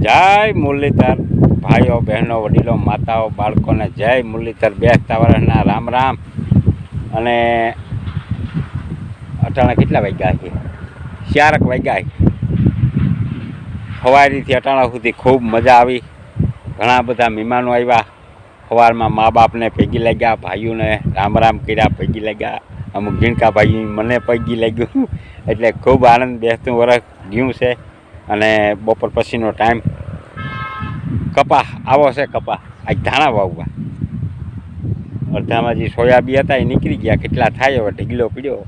જય મુરલીધર ભાઈઓ બહેનો વડીલો માતાઓ બાળકોને જય મુરલીધર બેસતા વર્ષના રામ રામ। અને અટાણા કેટલા વાગ્યા છે? 4 વાગ્યા છે। સવારીથી અટાણા સુધી ખૂબ મજા આવી। ઘણા બધા મહેમાનો આવ્યા। સવારમાં મા બાપને ભેગી લાગ્યા, ભાઈઓને રામ રામ કર્યા, ભેગી લાગ્યા। અમુક ઝીણકા ભાઈ મને પગી લાગ્યું એટલે ખૂબ આનંદ બેસતું વર્ષ ગયું છે। અને બપોર પછીનો ટાઈમ કપા આવો છે। કપા આજ ધાણા વાવવા, અડધામાં જે સોયાબી હતા એ નીકળી ગયા। કેટલા થાય હવે ઢીગલો પીડ્યો।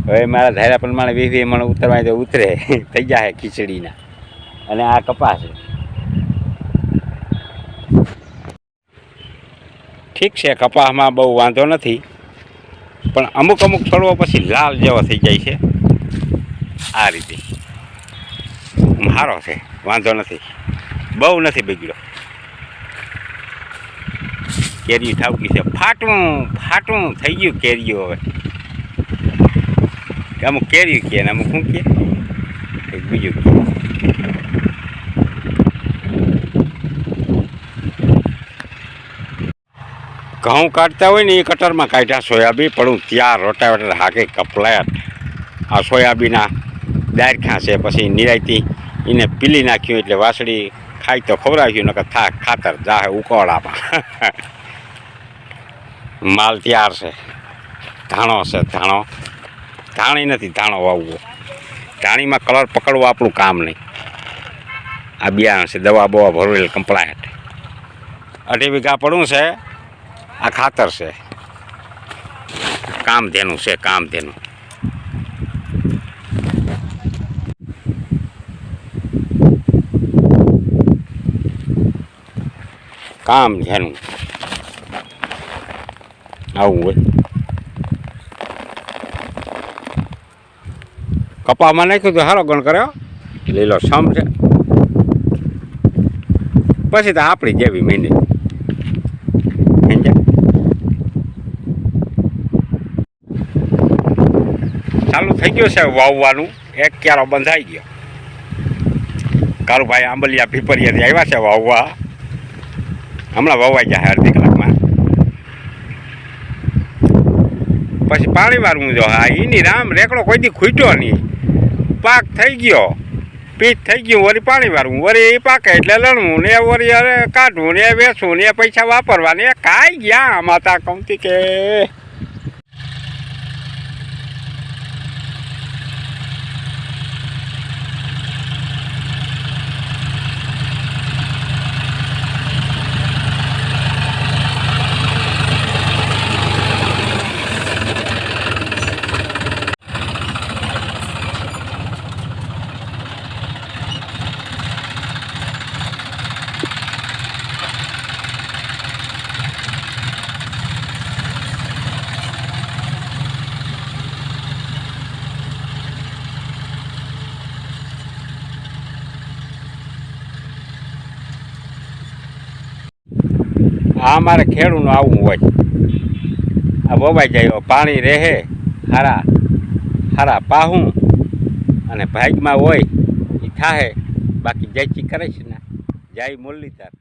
હવે મારા ધાર્યા પ્રમાણે 20 મણ ઉતરવા તો ઉતરે થઈ જાય ખીચડીના। અને આ કપા છે, ઠીક છે, કપાસમાં બહુ વાંધો નથી, પણ અમુક છોડવો પછી લાલ જેવો થઈ જાય છે। આ રીતે સારો છે, વાંધો નથી, બહુ નથી બગડ્યો। કેરી ઠાવકી છે, ફાટું થઈ ગયું કેરીઓ। હવે અમુક કેરી કે ને અમુક શું કે બીજું ઘઉં કાઢતા હોય ને એ કટરમાં કાઢ્યા સોયાબી, પણ ત્યાં રોટાવેટર હાકે કપલેટ। આ સોયાબીના દારખા છે, પછી નિરાયતી એને પીલી નાખ્યું એટલે વાસળી ખાય તો ખવડાવ્યું, નકર ખાતર જાહે ઉકોળામાં। માલ તૈયાર છે। ધાણો છે, ધાણી નથી, ધાણો વાવવો। ધાણીમાં કલર પકડવો આપણું કામ નહીં। આ બિયારણ છે, દવા બવા ભરવેલ કમ્પ્લાયન્ટ। 2.5 વીઘા પડું છે। આ ખાતર છે, કામધેનું છે, કામધેનું। કામધેનું આવું હોય। કપામાં નાખ્યું તો સારો ગણ કર્યો, લીલો સમ છે। પછી તો આપણી જેવી મહિને ચાલુ થઈ ગયું છે વાવવાનું। એક ક્યારો બંધાઈ ગયો। કારુભાઈ આંબલિયા પીપરિયાથી આવ્યા છે વાવવા। હમણાં વવાઈ જાય અડધી કલાકમાં। પછી પાણી વાળવું જો। હા એની રામ રેકડો કોઈ દી ખૂટ્યો નહીં, પાક થઈ ગયો, પીઠ થઈ ગયું, વળી પાણી વાળવું, વળી એ પાકે એટલે લણવું ને, વળી કાઢવું ને, વેચવું ને, પૈસા વાપરવા ને, કાંઈ ગયા માતા કમતી કે। આ મારે ખેડૂનું આવું હોય। આ વવાઈ જાય, પાણી રહે, હારા પાહું અને ભાગમાં હોય એ થાહે, બાકી જયચી કરે છે ને। જય મુરલીધર।